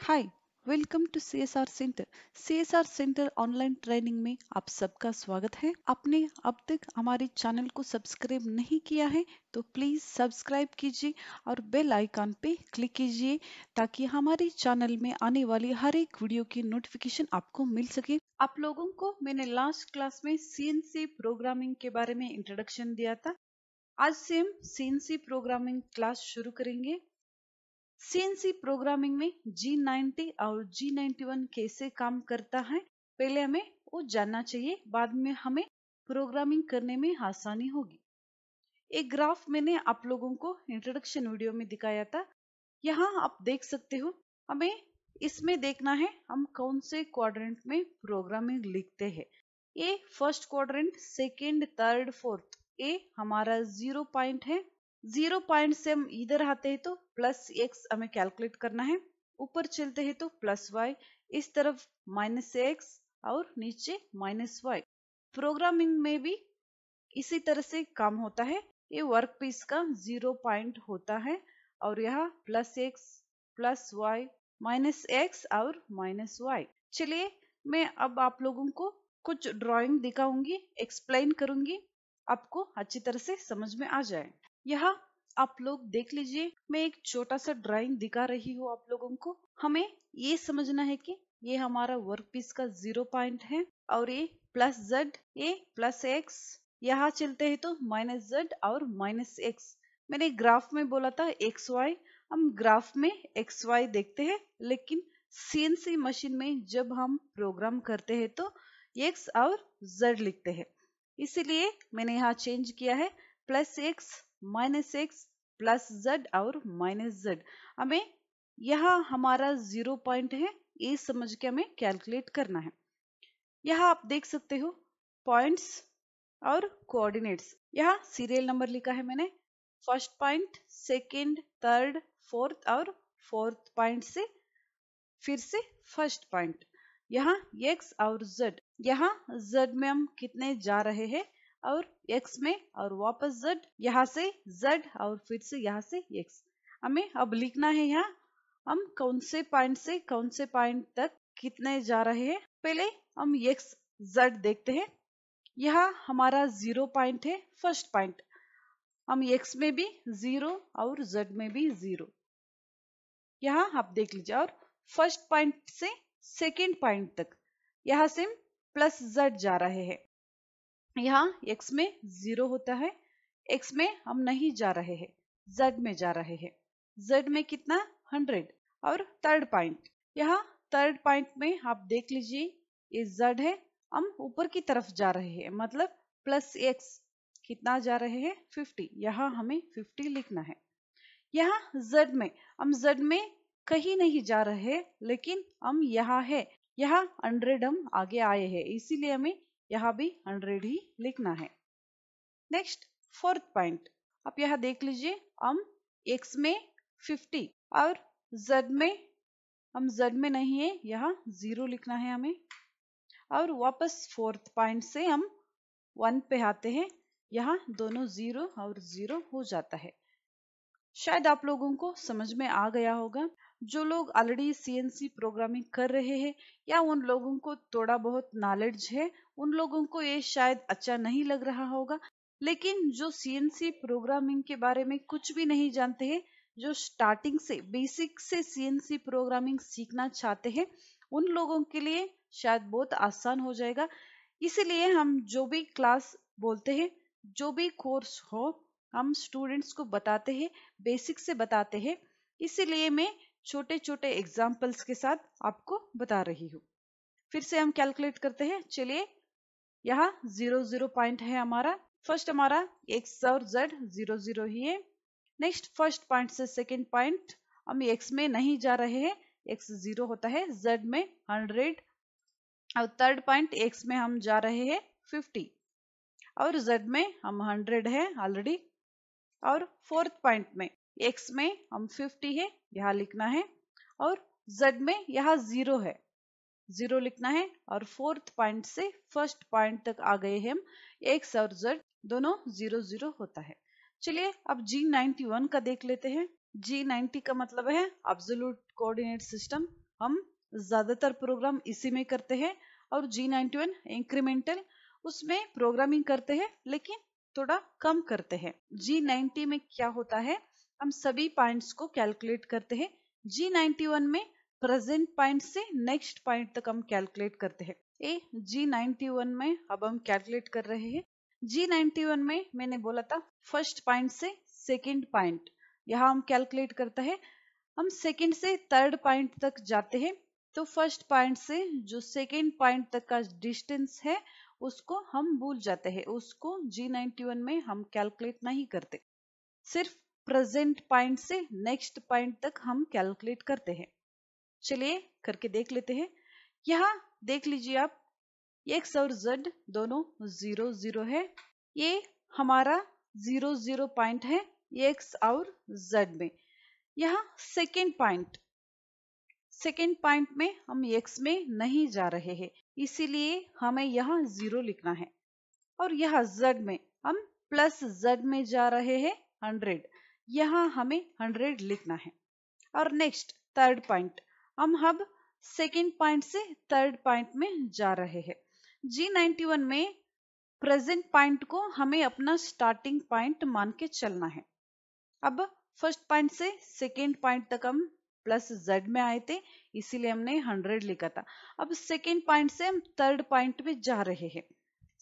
Hi, welcome to CSR centre. CSR centre online training में आप सबका स्वागत है। आपने अब तक हमारे चैनल को सब्सक्राइब नहीं किया है तो प्लीज सब्सक्राइब कीजिए और बेल आइकन पे क्लिक कीजिए ताकि हमारे चैनल में आने वाली हर एक वीडियो की नोटिफिकेशन आपको मिल सके। आप लोगों को मैंने लास्ट क्लास में सीएनसी प्रोग्रामिंग के बारे में इंट्रोडक्शन दिया था। आज से हम सीएनसी प्रोग्रामिंग क्लास शुरू करेंगे। सीएनसी प्रोग्रामिंग में G90 और G91 कैसे काम करता है पहले हमें वो जानना चाहिए, बाद में हमें प्रोग्रामिंग करने में आसानी होगी। एक ग्राफ मैंने आप लोगों को इंट्रोडक्शन वीडियो में दिखाया था। यहाँ आप देख सकते हो। हमें इसमें देखना है हम कौन से क्वाड्रेंट में प्रोग्रामिंग लिखते हैं। A first quadrant, second, third, fourth. ए हमारा 0 पॉइंट है। 0 पॉइंट से हम इधर आते हैं तो प्लस एक्स हमें कैलकुलेट करना है। ऊपर चलते हैं तो प्लस वाई, इस तरफ माइनस एक्स और नीचे माइनस वाई। प्रोग्रामिंग में भी इसी तरह से काम होता है। ये वर्क पीस का 0 पॉइंट होता है और यहाँ plus X, plus Y, minus X और माइनस वाई। चलिए मैं अब आप लोगों को कुछ ड्राइंग दिखाऊंगी, एक्सप्लेन करूंगी, आपको अच्छी तरह से समझ में आ जाए। यहाँ आप लोग देख लीजिए, मैं एक छोटा सा ड्राइंग दिखा रही हूँ आप लोगों को। हमें ये समझना है कि ये हमारा वर्क पीस का 0 पॉइंट है और ये प्लस जेड, ये प्लस एक्स, यहाँ चलते हैं तो माइनस जेड और माइनस एक्स। मैंने ग्राफ में बोला था एक्स वाई, हम ग्राफ में एक्स वाई देखते हैं, लेकिन सीएनसी मशीन में जब हम प्रोग्राम करते हैं तो एक्स और जेड लिखते हैं। इसीलिए मैंने यहाँ चेंज किया है, plus x, minus x, plus Z और माइनस जेड। हमें यहाँ हमारा 0 पॉइंट है, ये समझ के हमें कैलकुलेट करना है। यहाँ आप देख सकते हो पॉइंट्स और कोऑर्डिनेट्स। यहाँ सीरियल नंबर लिखा है मैंने, first point, second, third, fourth और फोर्थ पॉइंट से फिर से फर्स्ट पॉइंट। यहाँ x और z, यहाँ z में हम कितने जा रहे हैं और x में, और वापस z, यहाँ से z और फिर से यहाँ से x। हमें अब लिखना है यहाँ हम कौन से पॉइंट से कौन से पॉइंट तक कितने जा रहे हैं। पहले हम x z देखते हैं। यहाँ हमारा 0 पॉइंट है, फर्स्ट पॉइंट। हम x में भी 0 और z में भी 0। यहाँ आप देख लीजिए, और फर्स्ट पॉइंट से सेकेंड पॉइंट तक यहाँ से प्लस z जा रहे हैं। यहाँ x में 0 होता है, x में हम नहीं जा रहे हैं, z में जा रहे हैं। z में कितना, 100। और थर्ड पॉइंट, यहाँ थर्ड पॉइंट में आप देख लीजिए ये z है, हम ऊपर की तरफ जा रहे हैं, मतलब प्लस x कितना जा रहे हैं, 50। यहाँ हमें 50 लिखना है। यहाँ z में, हम z में कहीं नहीं जा रहे, लेकिन हम यहाँ है, यहाँ 100 हम आगे आए हैं, इसीलिए हमें यहाँ भी 100 ही लिखना है। नेक्स्ट फोर्थ पॉइंट, आप यहाँ देख लीजिए, हम x में 50 और z में, हम z में नहीं है, यहाँ 0 लिखना है हमें। और वापस फोर्थ पॉइंट से हम 1 पे आते हैं, यहाँ दोनों 0 और 0 हो जाता है। शायद आप लोगों को समझ में आ गया होगा। जो लोग ऑलरेडी सीएनसी प्रोग्रामिंग कर रहे हैं या उन लोगों को थोड़ा बहुत नॉलेज है, उन लोगों को ये शायद अच्छा नहीं लग रहा होगा। लेकिन जो सीएनसी प्रोग्रामिंग के बारे में कुछ भी नहीं जानते हैं, जो स्टार्टिंग से बेसिक से सीएनसी प्रोग्रामिंग सीखना चाहते हैं, उन लोगों के लिए शायद बहुत आसान हो जाएगा। इसीलिए हम जो भी क्लास बोलते हैं, जो भी कोर्स हो, हम स्टूडेंट्स को बताते हैं, बेसिक से बताते हैं। इसीलिए मैं छोटे छोटे एग्जाम्पल्स के साथ आपको बता रही हूँ। फिर से हम कैलकुलेट करते हैं। चलिए, यहाँ 0 0 पॉइंट है हमारा। फर्स्ट हमारा x और z 0 0 ही है। नेक्स्ट फर्स्ट पॉइंट से सेकेंड पॉइंट, हम x में नहीं जा रहे हैं, x 0 होता है, z में 100 और थर्ड पॉइंट x में हम जा रहे हैं 50 और z में हम 100 है ऑलरेडी। और फोर्थ पॉइंट में x में हम 50 है, यहाँ लिखना है, और z में यहाँ 0 है, 0 लिखना है। और फोर्थ पॉइंट से फर्स्ट पॉइंट तक आ गए हम, x और z दोनों 0 0 होता है। चलिए अब G91 का देख लेते हैं। G90 का मतलब है एब्सोल्यूट कोऑर्डिनेट सिस्टम। हम ज्यादातर प्रोग्राम इसी में करते हैं। और G91 इंक्रीमेंटल, उसमें प्रोग्रामिंग करते हैं लेकिन थोड़ा कम करते हैं। G90 में क्या होता है, हम सभी पॉइंट्स को कैलकुलेट करते हैं। G91 में प्रेजेंट पॉइंट से नेक्स्ट पॉइंट तक हम कैलकुलेट करते हैं। G91 में अब हम कैलकुलेट कर रहे हैं। G91 में मैंने बोला था फर्स्ट पॉइंट से सेकंड पॉइंट, यहाँ हम कैलकुलेट करते हैं। हम सेकंड से थर्ड पॉइंट तक जाते हैं तो फर्स्ट पॉइंट से जो सेकंड पॉइंट तक का डिस्टेंस है उसको हम भूल जाते हैं, उसको G91 में हम कैलकुलेट नहीं करते। सिर्फ प्रेजेंट पॉइंट से नेक्स्ट पॉइंट तक हम कैलकुलेट करते हैं। चलिए करके देख लेते हैं। यहाँ देख लीजिए आप, x और z दोनों 0 0 है। ये हमारा 0 0 पॉइंट है x और z में। यहाँ सेकेंड पॉइंट में हम x में नहीं जा रहे हैं, इसीलिए हमें यहाँ 0 लिखना है। और यहाँ z में हम प्लस z में जा रहे हैं 100, यहाँ हमें 100 लिखना है। और नेक्स्ट थर्ड पॉइंट, हम अब सेकेंड पॉइंट से थर्ड पॉइंट में जा रहे हैं। G91 में प्रेजेंट पॉइंट को हमें अपना स्टार्टिंग पॉइंट मान के चलना है। अब फर्स्ट पॉइंट से सेकेंड पॉइंट तक हम प्लस z में आए थे, इसीलिए हमने 100 लिखा था। अब सेकेंड पॉइंट से हम थर्ड पॉइंट में जा रहे हैं।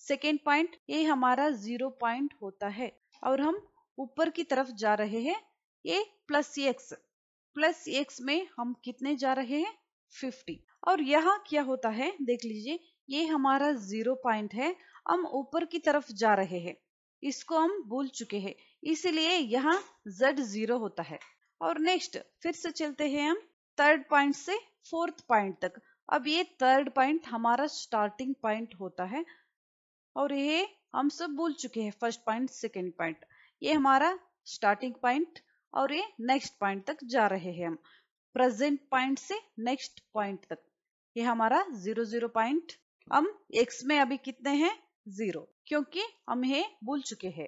सेकेंड पॉइंट ये हमारा 0 पॉइंट होता है और हम ऊपर की तरफ जा रहे हैं। ये प्लस x में हम कितने जा रहे हैं, 50। और यहाँ क्या होता है देख लीजिए, ये हमारा 0 पॉइंट है, हम ऊपर की तरफ जा रहे हैं, इसको हम भूल चुके हैं, इसीलिए यहाँ z 0 होता है। और नेक्स्ट फिर से चलते हैं हम थर्ड पॉइंट से फोर्थ पॉइंट तक। अब ये थर्ड पॉइंट हमारा स्टार्टिंग पॉइंट होता है और ये हम सब भूल चुके हैं। फर्स्ट पॉइंट सेकेंड पॉइंट ये हमारा स्टार्टिंग पॉइंट और ये नेक्स्ट पॉइंट तक जा रहे हैं हम, प्रेजेंट पॉइंट से नेक्स्ट पॉइंट तक। ये हमारा 0 0 पॉइंट। हम x में अभी कितने हैं, 0, क्योंकि हम ये भूल चुके हैं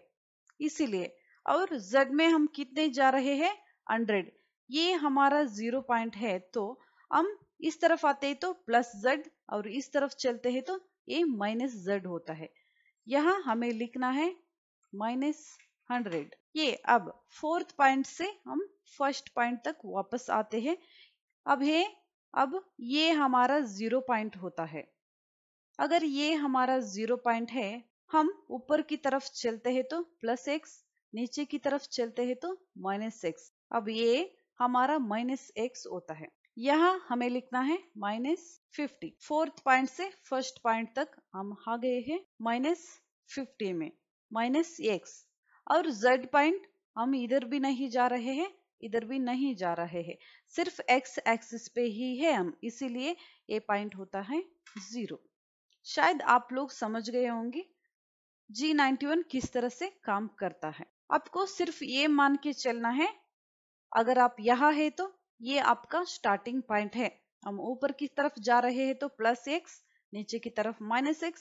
इसीलिए। और z में हम कितने जा रहे हैं, 100। ये हमारा 0 पॉइंट है, तो हम इस तरफ आते हैं तो प्लस z और इस तरफ चलते हैं तो ये माइनस z होता है। यहाँ हमें लिखना है -100। ये अब फोर्थ पॉइंट से हम फर्स्ट पॉइंट तक वापस आते हैं। अब ये हमारा 0 पॉइंट होता है। अगर ये हमारा 0 पॉइंट है, हम ऊपर की तरफ चलते हैं तो प्लस x, नीचे की तरफ चलते हैं तो माइनस x। अब ये हमारा माइनस x होता है। यहाँ हमें लिखना है -50। फोर्थ पॉइंट से फर्स्ट पॉइंट तक हम आ गए हैं -50 में, माइनस x। और z पॉइंट हम इधर भी नहीं जा रहे हैं, इधर भी नहीं जा रहे हैं, सिर्फ x एक्सिस पे ही है हम, इसीलिए ये पॉइंट होता है 0। शायद आप लोग समझ गए होंगे G91 किस तरह से काम करता है। आपको सिर्फ ये मान के चलना है, अगर आप यहाँ है तो ये आपका स्टार्टिंग पॉइंट है। हम ऊपर की तरफ जा रहे हैं तो प्लस x, नीचे की तरफ माइनस x,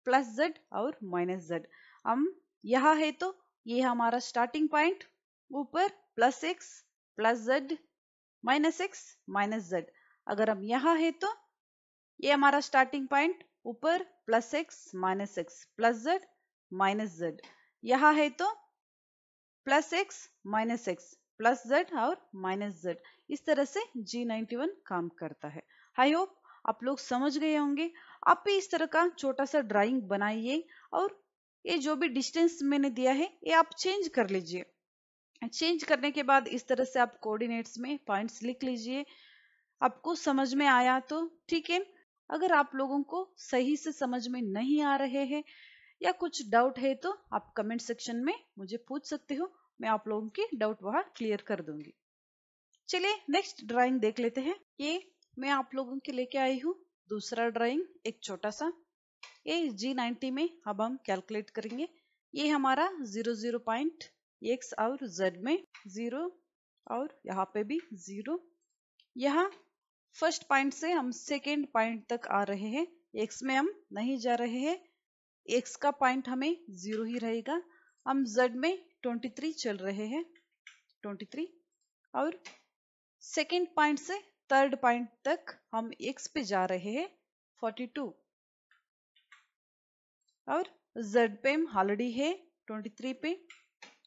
प्लस z और माइनस z। हम यहाँ है तो ये हमारा स्टार्टिंग पॉइंट, ऊपर plus x plus z minus x minus z। अगर हम यहाँ है तो ये हमारा स्टार्टिंग पॉइंट, ऊपर plus x minus x plus z minus z। यहाँ है तो plus x minus x plus z और माइनस z। इस तरह से G91 काम करता है। आई होप आप लोग समझ गए होंगे। आप भी इस तरह का छोटा सा ड्राइंग बनाइए और ये जो भी डिस्टेंस मैंने दिया है ये आप चेंज कर लीजिए। चेंज करने के बाद इस तरह से आप कोऑर्डिनेट्स में पॉइंट्स लिख लीजिए। आपको समझ में आया तो ठीक है। अगर आप लोगों को सही से समझ में नहीं आ रहे हैं या कुछ डाउट है तो आप कमेंट सेक्शन में मुझे पूछ सकते हो, मैं आप लोगों के डाउट वहां क्लियर कर दूंगी। चलिए नेक्स्ट ड्राइंग देख लेते हैं। ये मैं आप लोगों के लेके आई हूँ दूसरा ड्राइंग, एक छोटा सा। ये G90 में अब हम कैलकुलेट करेंगे। ये हमारा 0 0 पॉइंट, x और z में 0 और यहाँ पे भी 0। यहाँ फर्स्ट पॉइंट से हम सेकेंड पॉइंट तक आ रहे हैं, x में हम नहीं जा रहे हैं, x का पॉइंट हमें 0 ही रहेगा। हम z में 23 चल रहे हैं, 23। और सेकेंड पॉइंट से थर्ड पॉइंट तक हम x पे जा रहे हैं 42 और z पे हम ऑलरेडी है 23 पे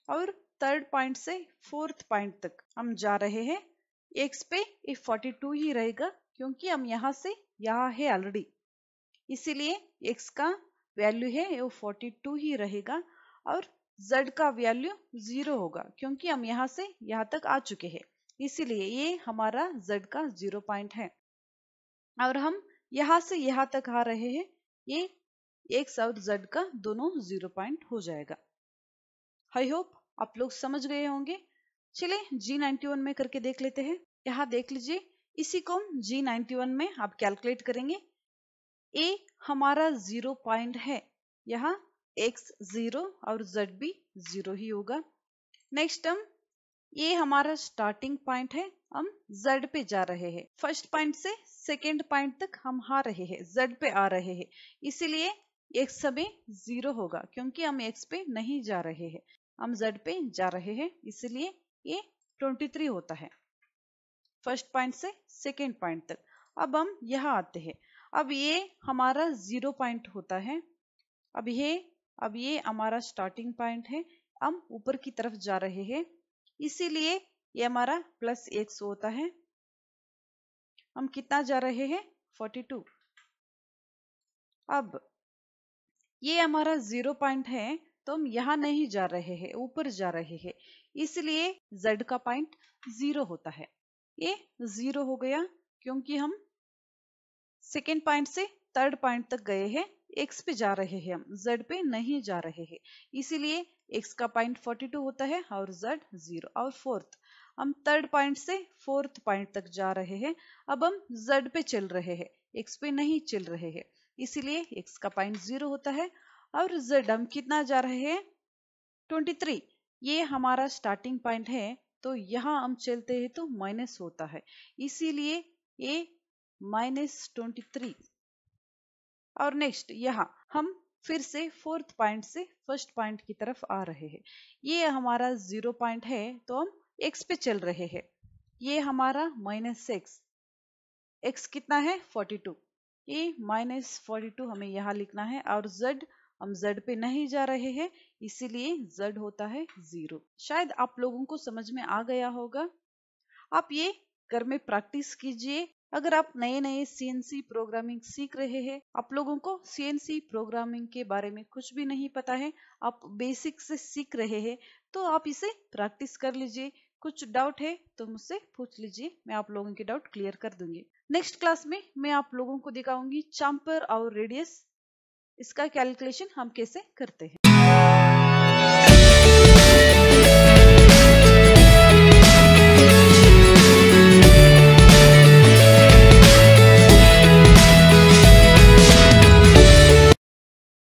और थर्ड पॉइंट से फोर्थ पॉइंट तक हम जा रहे हैं x पे ये 42 ही रहेगा क्योंकि हम यहाँ से यहाँ है ऑलरेडी, इसीलिए x का वैल्यू है वो 42 ही रहेगा और z का वैल्यू 0 होगा क्योंकि हम यहाँ से यहाँ तक आ चुके हैं, इसीलिए ये हमारा z का 0 पॉइंट है। और हम यहाँ से यहाँ तक आ रहे हैं, ये x और z का दोनों 0 पॉइंट हो जाएगा। आई होप आप लोग समझ गए होंगे। चलिए G91 में करके देख लेते हैं। यहाँ देख लीजिए, इसी को G91 में आप कैलकुलेट करेंगे। ए हमारा 0 पॉइंट है, यहाँ x 0 और z भी 0 ही होगा। नेक्स्ट हम ये हमारा स्टार्टिंग पॉइंट है, हम z पे जा रहे हैं। फर्स्ट पॉइंट से सेकेंड पॉइंट तक हम आ रहे हैं, z पे आ रहे हैं, इसीलिए x समय 0 होगा क्योंकि हम x पे नहीं जा रहे हैं, हम z पे जा रहे हैं, इसलिए ये 23 होता है फर्स्ट पॉइंट से सेकेंड पॉइंट तक। अब हम यहाँ आते हैं, अब ये हमारा 0 पॉइंट होता है। अब ये हमारा स्टार्टिंग पॉइंट है, हम ऊपर की तरफ जा रहे हैं, इसीलिए ये हमारा प्लस x होता है। हम कितना जा रहे हैं 42। अब ये हमारा 0 पॉइंट है तो हम यहाँ नहीं जा रहे हैं, ऊपर जा रहे हैं, इसलिए z का पॉइंट 0 होता है। ये 0 हो गया क्योंकि हम सेकेंड पॉइंट से थर्ड पॉइंट तक गए हैं, x पे जा रहे हैं, हम z पे नहीं जा रहे हैं, इसीलिए x का पॉइंट 42 होता है और z 0। और फोर्थ, हम थर्ड पॉइंट से फोर्थ पॉइंट तक जा रहे हैं, अब हम z पे चल रहे हैं, x पे नहीं चल रहे हैं, इसीलिए x का पॉइंट 0 होता है। और z हम कितना जा रहे हैं 23, ये हमारा स्टार्टिंग पॉइंट है, तो यहाँ हम चलते हैं तो माइनस होता है, इसीलिए ये -23। और नेक्स्ट यहाँ हम फिर से फोर्थ पॉइंट से फर्स्ट पॉइंट की तरफ आ रहे हैं, ये हमारा 0 पॉइंट है तो हम x पे चल रहे हैं, ये हमारा -x, x कितना है 42, ये -42 हमें यहाँ लिखना है। और z हम z पे नहीं जा रहे हैं, इसीलिए z होता है 0। शायद आप लोगों को समझ में आ गया होगा। आप ये घर में प्रैक्टिस कीजिए। अगर आप नए नए CNC प्रोग्रामिंग सीख रहे हैं, आप लोगों को CNC प्रोग्रामिंग के बारे में कुछ भी नहीं पता है, आप बेसिक से सीख रहे हैं, तो आप इसे प्रैक्टिस कर लीजिए। कुछ डाउट है तो मुझसे पूछ लीजिए, मैं आप लोगों के डाउट क्लियर कर दूंगी। नेक्स्ट क्लास में मैं आप लोगों को दिखाऊंगी चैम्फर और रेडियस, इसका कैलकुलेशन हम कैसे करते हैं।